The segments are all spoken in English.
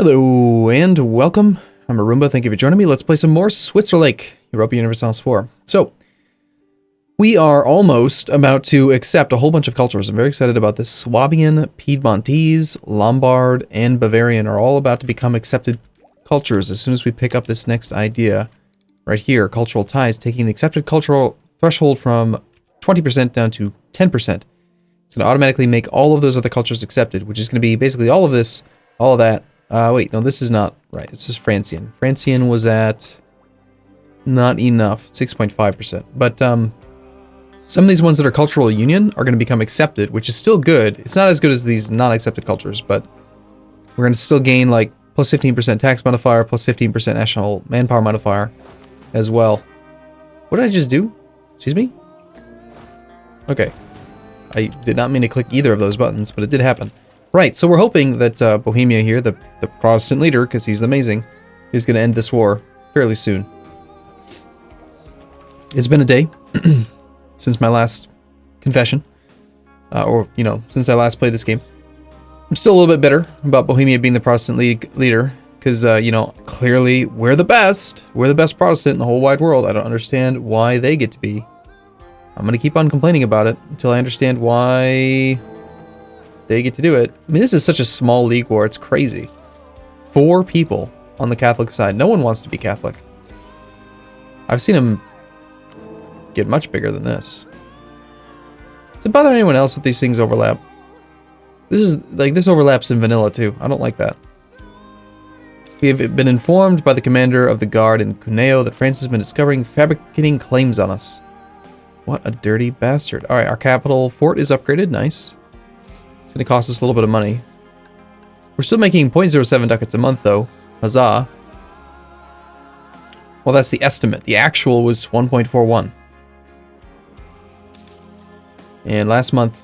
Hello and welcome. I'm Arumba. Thank you for joining me. Let's play some more Switzerlake, Europa Universalis IV. So, we are almost about to accept a whole bunch of cultures. I'm very excited about this. Swabian, Piedmontese, Lombard, and Bavarian are all about to become accepted cultures as soon as we pick up this next idea right here, cultural ties, taking the accepted cultural threshold from 20% down to 10%. It's going to automatically make all of those other cultures accepted, which is going to be basically all of this, all of that. Wait, no, this is not right. This is Francian. Francian was at not enough, 6.5%. But some of these ones that are cultural union are going to become accepted, which is still good. It's not as good as these non-accepted cultures, but we're going to still gain like plus 15% tax modifier, plus 15% national manpower modifier as well. What did I just do? Excuse me? Okay. I did not mean to click either of those buttons, but it did happen. Right, so we're hoping that Bohemia here, the Protestant leader, because he's amazing, is going to end this war fairly soon. It's been a day since my last confession, or, you know, since I last played this game. I'm still a little bit bitter about Bohemia being the Protestant leader, because, you know, clearly we're the best. We're the best Protestant in the whole wide world. I don't understand why they get to be. I'm going to keep on complaining about it until I understand why they get to do it. I mean, this is such a small league war. It's crazy. 4 people on the Catholic side. No one wants to be Catholic. I've seen them get much bigger than this. Does it bother anyone else that these things overlap? This overlaps in vanilla too. I don't like that. We have been informed by the commander of the guard in Cuneo that France has been discovering fabricating claims on us. What a dirty bastard. Alright, our capital fort is upgraded. Nice. It's going to cost us a little bit of money. We're still making 0.07 ducats a month, though. Huzzah. Well, that's the estimate. The actual was 1.41. And last month,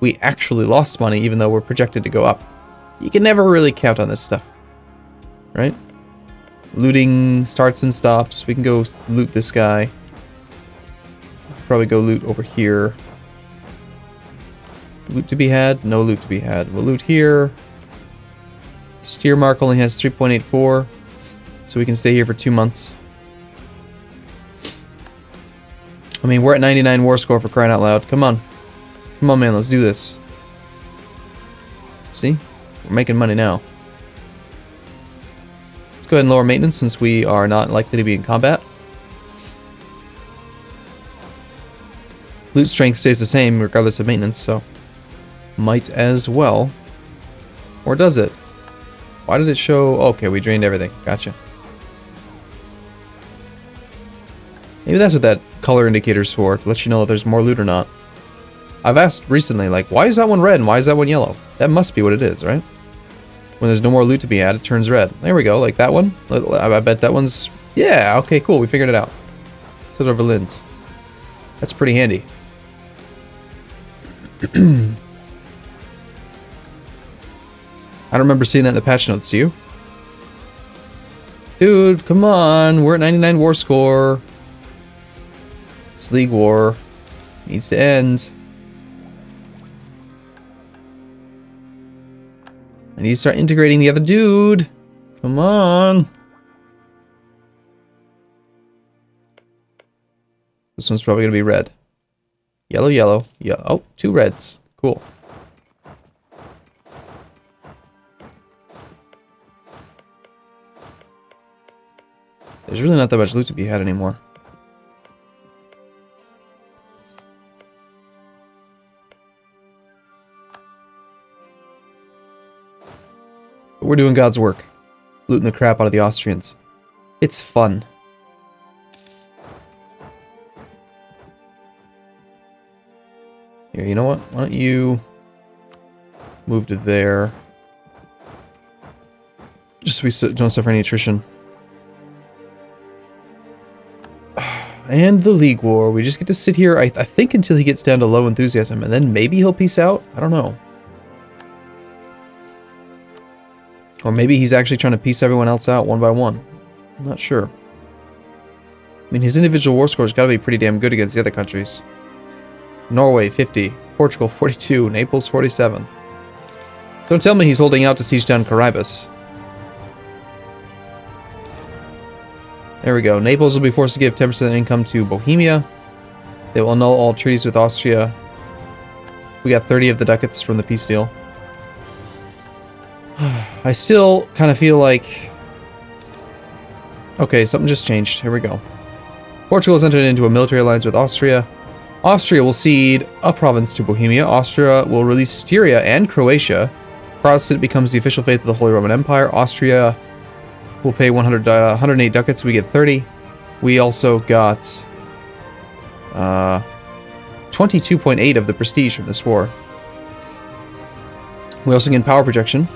we actually lost money, even though we're projected to go up. You can never really count on this stuff. Right? Looting starts and stops. We can go loot this guy. Probably go loot over here. Loot to be had? No loot to be had. We'll loot here. Steer mark only has 3.84, so we can stay here for 2 months. I mean, we're at 99 war score for crying out loud. Come on. Come on, man, let's do this. See? We're making money now. Let's go ahead and lower maintenance since we are not likely to be in combat. Loot strength stays the same regardless of maintenance, so might as well. Or does it? Why did it show? Okay, we drained everything. Gotcha. Maybe that's what that color indicator's for, to let you know if there's more loot or not. I've asked recently, like, why is that one red and why is that one yellow? That must be what it is, right? When there's no more loot to be had, it turns red. There we go, like that one. I bet that one's... Yeah, okay, cool, we figured it out. Set over Linz. That's pretty handy. I don't remember seeing that in the patch notes, do you? Dude, come on. We're at 99 war score. This league war needs to end. I need to start integrating the other dude. Come on. This one's probably going to be red. Yellow, yellow. Yeah. Oh, 2 reds. Cool. There's really not that much loot to be had anymore. But we're doing God's work. Looting the crap out of the Austrians. It's fun. Here, you know what? Why don't you move to there? Just so we don't suffer any attrition. And the League War. We just get to sit here, I think, until he gets down to low enthusiasm, and then maybe he'll peace out? I don't know. Or maybe he's actually trying to piece everyone else out one by one. I'm not sure. I mean, his individual war score's got to be pretty damn good against the other countries. Norway, 50. Portugal, 42. Naples, 47. Don't tell me he's holding out to siege down Caribus. There we go. Naples will be forced to give 10% income to Bohemia. They will annul all treaties with Austria. We got 30 of the ducats from the peace deal. I still kind of feel like... Okay, something just changed. Here we go. Portugal has entered into a military alliance with Austria. Austria will cede a province to Bohemia. Austria will release Styria and Croatia. Protestant becomes the official faith of the Holy Roman Empire. Austria will pay 108 ducats. We get 30. We also got 22.8 of the prestige from this war. We also gain power projection.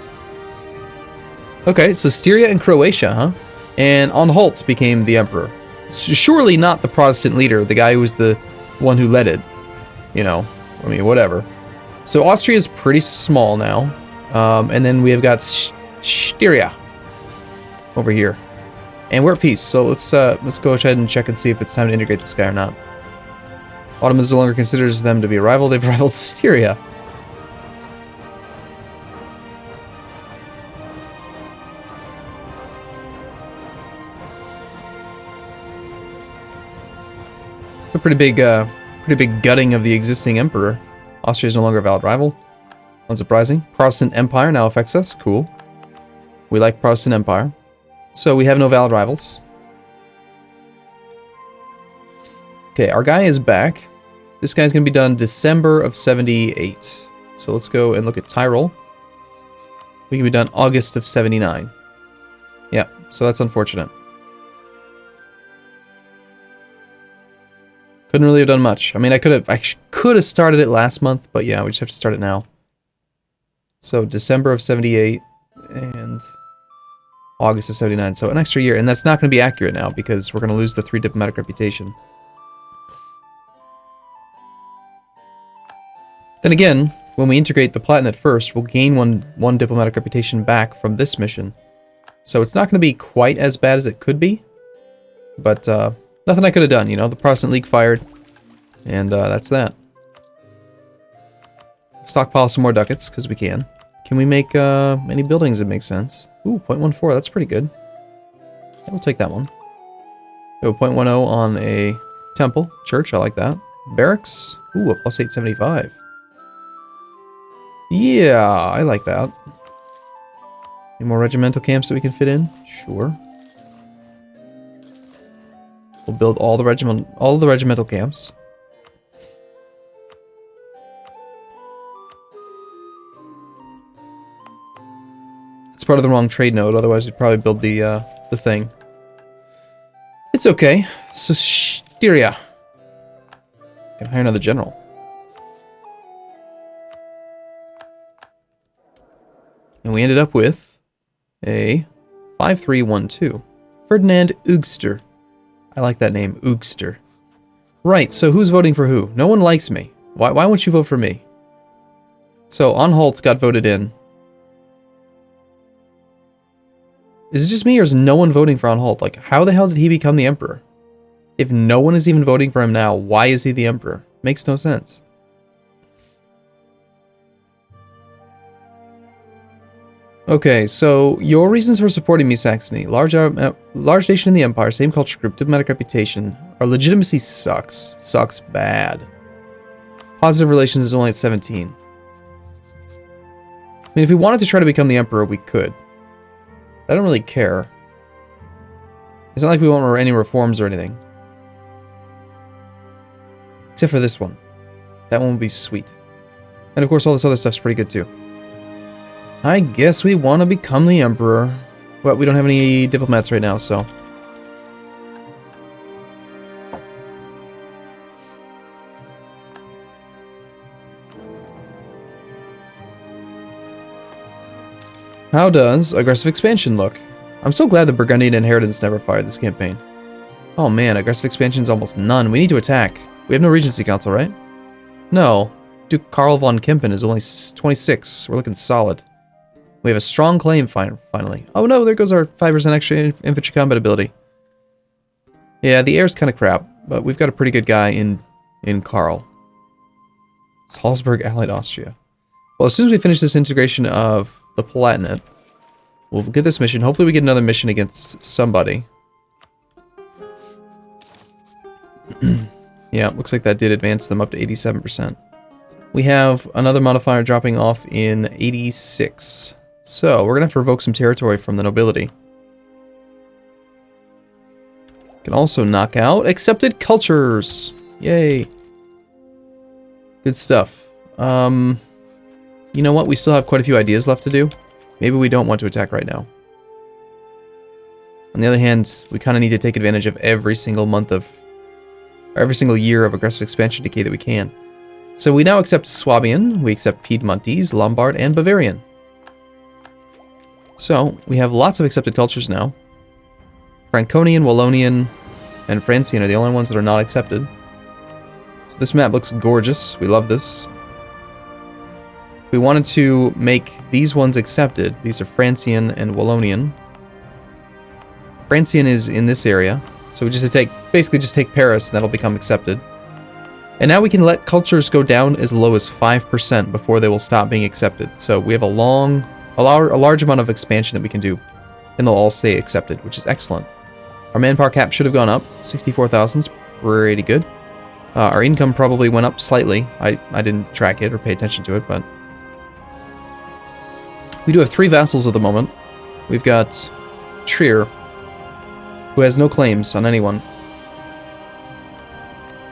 Okay, so Styria and Croatia, huh? And Anhalt became the emperor. Surely not the Protestant leader, the guy who was the one who led it. You know, I mean, whatever. So Austria is pretty small now. And then we have got Styria over here. And we're at peace, so let's go ahead and check and see if it's time to integrate this guy or not. Ottomans no longer considers them to be a rival. They've rivaled Styria. A pretty big gutting of the existing emperor. Austria is no longer a valid rival. Unsurprising. Protestant Empire now affects us. Cool. We like Protestant Empire. So we have no valid rivals. Okay, our guy is back. This guy's going to be done December of 78. So let's go and look at Tyrol. We can be done August of 79. Yeah, so that's unfortunate. Couldn't really have done much. I mean, I could have started it last month, but yeah, we just have to start it now. So December of 78 and August of 79. So an extra year, and that's not going to be accurate now because we're going to lose the 3 diplomatic reputation. Then again, when we integrate the Palatinate first, we'll gain one diplomatic reputation back from this mission. So it's not going to be quite as bad as it could be, but nothing I could have done, you know. The Protestant League fired, and that's that. Stockpile some more ducats, because we can. Can we make any buildings that make sense? Ooh, 0.14, that's pretty good. Yeah, we'll take that one. We have a 0.10 on a temple, church, I like that. Barracks, ooh, a plus 875. Yeah, I like that. Any more regimental camps that we can fit in? Sure. We'll build all the regimental camps. It's part of the wrong trade node, otherwise we'd probably build the thing. It's okay. So Styria. Can hire another general. And we ended up with a 5312. Ferdinand Ugster. I like that name, Ugster. Right, so who's voting for who? No one likes me. Why won't you vote for me? So, Anhalt got voted in. Is it just me, or is no one voting for Anhalt? Like, how the hell did he become the emperor? If no one is even voting for him now, why is he the emperor? Makes no sense. Okay, so your reasons for supporting me, Saxony. Large nation in the empire, same culture group, diplomatic reputation. Our legitimacy sucks. Sucks bad. Positive relations is only at 17. I mean, if we wanted to try to become the emperor, we could. I don't really care. It's not like we want any reforms or anything. Except for this one. That one would be sweet. And of course, all this other stuff's pretty good too. I guess we want to become the emperor. But we don't have any diplomats right now, so... How does aggressive expansion look? I'm so glad the Burgundian inheritance never fired this campaign. Oh man, aggressive expansion's almost none. We need to attack. We have no Regency Council, right? No. Duke Karl von Kempen is only 26. We're looking solid. We have a strong claim finally. Oh no, there goes our 5% extra infantry combat ability. Yeah, the air's kind of crap, but we've got a pretty good guy in Karl. Salzburg allied Austria. Well, as soon as we finish this integration of the Palatinate, we'll get this mission. Hopefully we get another mission against somebody. Yeah, looks like that did advance them up to 87%. We have another modifier dropping off in 86. So, we're going to have to revoke some territory from the nobility. Can also knock out accepted cultures. Yay. Good stuff. You know what? We still have quite a few ideas left to do. Maybe we don't want to attack right now. On the other hand, we kind of need to take advantage of every single year of aggressive expansion decay that we can. So we now accept Swabian, we accept Piedmontese, Lombard, and Bavarian. So we have lots of accepted cultures now. Franconian, Wallonian, and Francian are the only ones that are not accepted. So this map looks gorgeous. We love this. We wanted to make these ones accepted. These are Francian and Wallonian. Francian is in this area, so we just basically take Paris, and that'll become accepted. And now we can let cultures go down as low as 5% before they will stop being accepted. So we have a large amount of expansion that we can do, and they'll all stay accepted, which is excellent. Our manpower cap should have gone up. 64,000's pretty good. Our income probably went up slightly. I didn't track it or pay attention to it, but we do have 3 vassals at the moment. We've got Trier, who has no claims on anyone.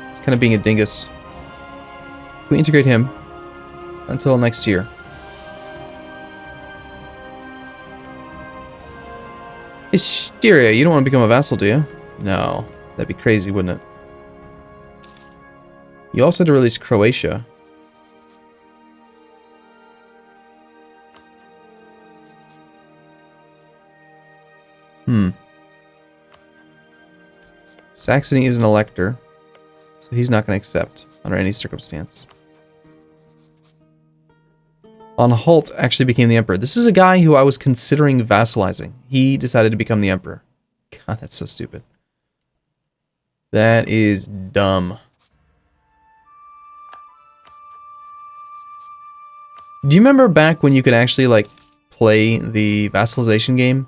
He's kind of being a dingus. We integrate him until next year. Styria, you don't want to become a vassal, do you? No, that'd be crazy, wouldn't it? You also had to release Croatia. Saxony is an elector, so he's not going to accept under any circumstance. Anhalt actually became the emperor. This is a guy who I was considering vassalizing. He decided to become the emperor. God, that's so stupid. That is dumb. Do you remember back when you could actually, like, play the vassalization game?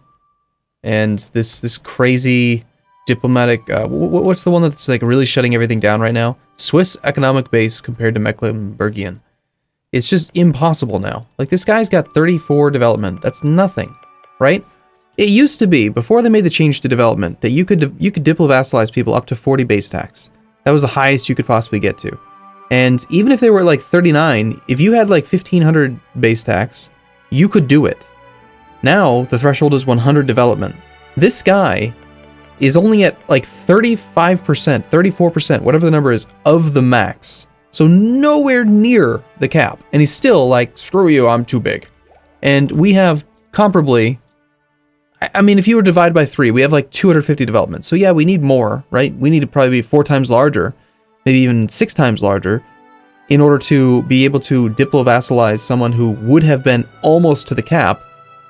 And this crazy diplomatic... what's the one that's, like, really shutting everything down right now? Swiss economic base compared to Mecklenburgian. It's just impossible now. Like, this guy's got 34 development. That's nothing, right? It used to be, before they made the change to development, that you could diplo-vassalize people up to 40 base tax. That was the highest you could possibly get to. And even if they were at, like, 39, if you had, like, 1,500 base tax, you could do it. Now, the threshold is 100 development. This guy is only at, like, 35%, 34%, whatever the number is, of the max. So nowhere near the cap. And he's still like, screw you, I'm too big. And we have comparably, I mean, if you were divided by 3, we have like 250 development. So yeah, we need more, right? We need to probably be 4 times larger, maybe even 6 times larger, in order to be able to diplo-vassalize someone who would have been almost to the cap.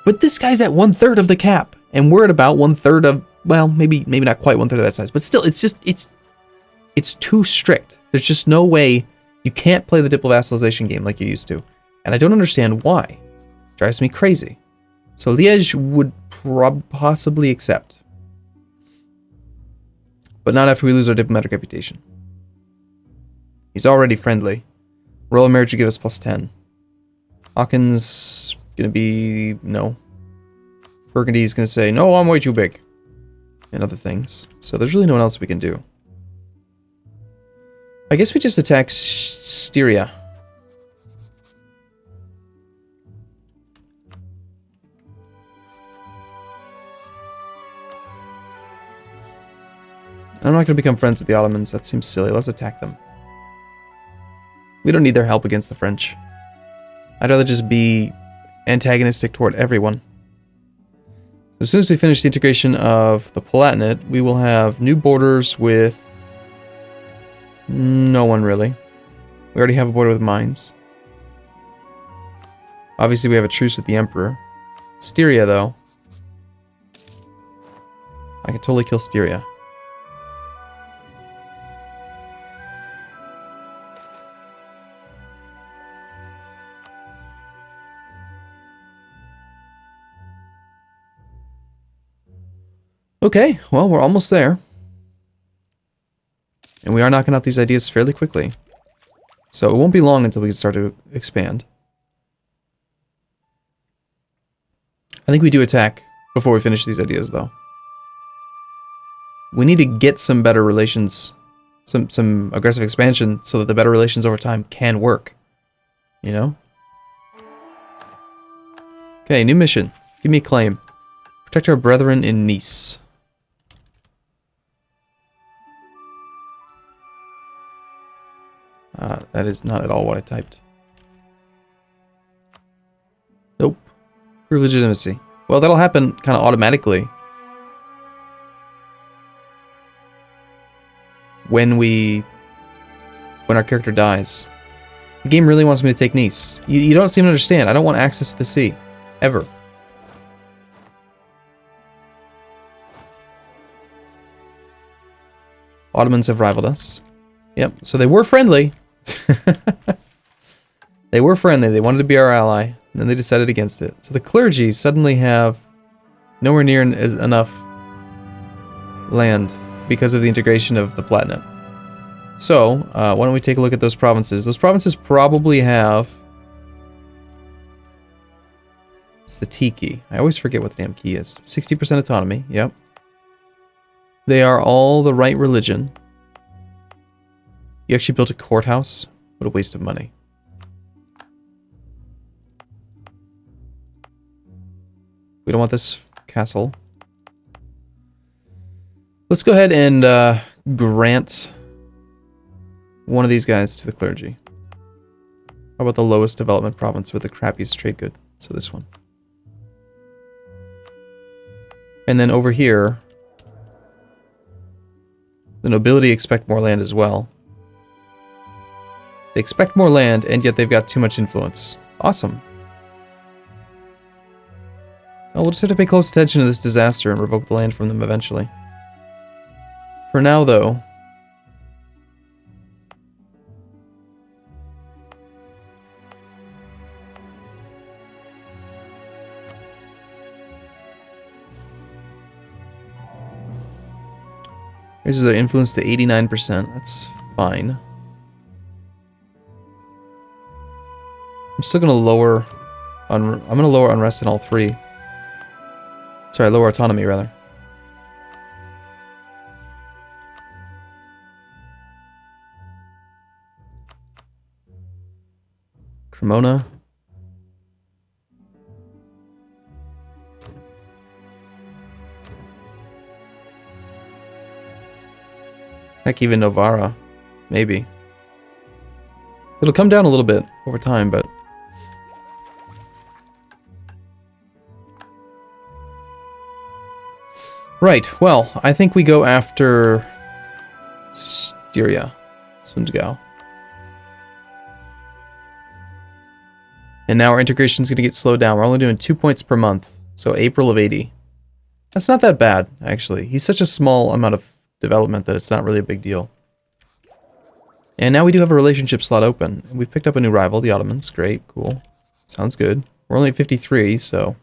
But this guy's at 1/3 of the cap. And we're at about 1/3 of, well, maybe not quite 1/3 of that size. But still, it's too strict. There's just no way. You can't play the diplo-vassalization game like you used to. And I don't understand why. It drives me crazy. So Liège would possibly accept. But not after we lose our diplomatic reputation. He's already friendly. Royal marriage would give us +10. Aachen's gonna be no. Burgundy's gonna say, no, I'm way too big. And other things. So there's really no one else we can do. I guess we just attack Styria. I'm not going to become friends with the Ottomans. That seems silly. Let's attack them. We don't need their help against the French. I'd rather just be antagonistic toward everyone. As soon as we finish the integration of the Palatinate, we will have new borders with... no one, really. We already have a border with mines. Obviously, we have a truce with the Emperor. Styria, though. I can totally kill Styria. Okay, well, we're almost there. And And we are knocking out these ideas fairly quickly. So it won't be long until we can start to expand. I think we do attack before we finish these ideas, though. We need to get some better relations, some aggressive expansion, so that the better relations over time can work. You know? Okay, new mission. Give me a claim. Protect our brethren in Nice. That is not at all what I typed. Nope. Prove legitimacy. Well, that'll happen kind of automatically. When our character dies. The game really wants me to take Nice. You don't seem to understand. I don't want access to the sea. Ever. Ottomans have rivaled us. Yep, so they were friendly. They were friendly. They wanted to be our ally. And then they decided against it. So the clergy suddenly have nowhere near enough land because of the integration of the Palatinate. So, why don't we take a look at those provinces? Those provinces probably have... It's the T key. I always forget what the damn key is. 60% autonomy, yep. They are all the right religion. You actually built a courthouse? What a waste of money. We don't want this castle. Let's go ahead and grant one of these guys to the clergy. How about the lowest development province with the crappiest trade good? So this one. And then over here, the nobility expect more land as well. They expect more land, and yet they've got too much influence. Awesome. Well, we'll just have to pay close attention to this disaster and revoke the land from them eventually. For now, though... Raises their influence to 89%. That's fine. I'm still gonna lower... I'm gonna lower unrest in all three. Sorry, lower autonomy, rather. Cremona. Heck, even Novara. Maybe. It'll come down a little bit over time, but... Right, well, I think we go after... Styria. Sundgau. And now our integration is going to get slowed down. We're only doing 2 points per month. So April of 80. That's not that bad, actually. He's such a small amount of development that it's not really a big deal. And now we do have a relationship slot open. We've picked up a new rival, the Ottomans. Great, cool. Sounds good. We're only at 53, so...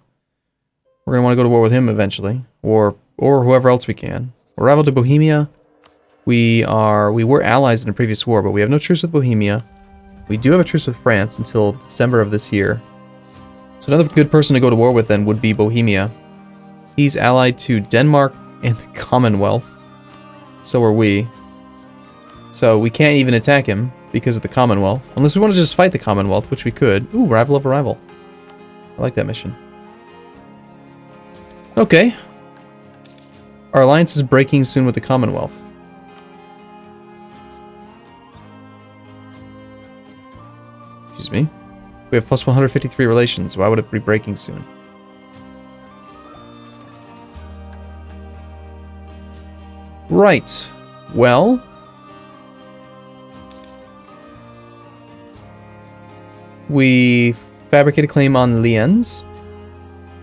We're going to want to go to war with him eventually. Or whoever else we can. We're rival to Bohemia. We were allies in a previous war, but we have no truce with Bohemia. We do have a truce with France until December of this year. So another good person to go to war with then would be Bohemia. He's allied to Denmark and the Commonwealth. So are we. So we can't even attack him because of the Commonwealth. Unless we want to just fight the Commonwealth, which we could. Ooh, rival of a rival. I like that mission. Okay. Our alliance is breaking soon with the Commonwealth. Excuse me. We have plus 153 relations. Why would it be breaking soon? Right. Well... We fabricate a claim on Lienz.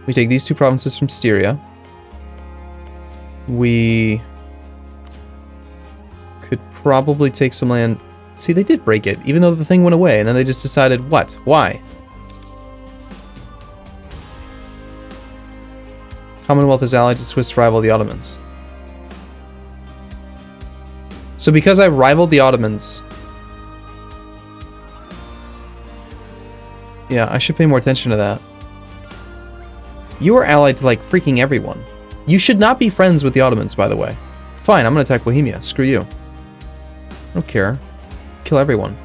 We take these two provinces from Styria. We could probably take some land... See, they did break it, even though the thing went away, and then they just decided, what? Why? Commonwealth is allied to Swiss rival, the Ottomans. So because I rivaled the Ottomans... Yeah, I should pay more attention to that. You are allied to, like, freaking everyone. You should not be friends with the Ottomans, by the way. Fine, I'm gonna attack Bohemia. Screw you. I don't care. Kill everyone.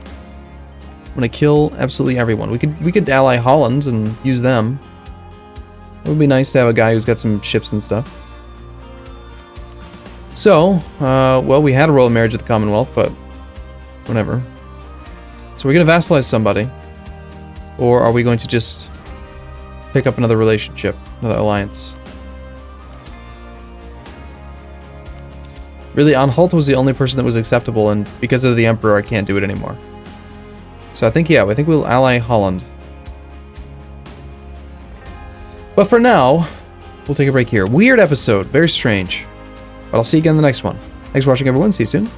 I'm gonna kill absolutely everyone. We could ally Holland and use them. It would be nice to have a guy who's got some ships and stuff. So, well, we had a royal marriage with the Commonwealth, but whatever. So we're gonna vassalize somebody. Or are we going to just pick up another relationship, another alliance? Really, Anhalt was the only person that was acceptable, and because of the Emperor, I can't do it anymore. So I think, yeah, I think we'll ally Holland. But for now, we'll take a break here. Weird episode, very strange. But I'll see you again in the next one. Thanks for watching, everyone. See you soon.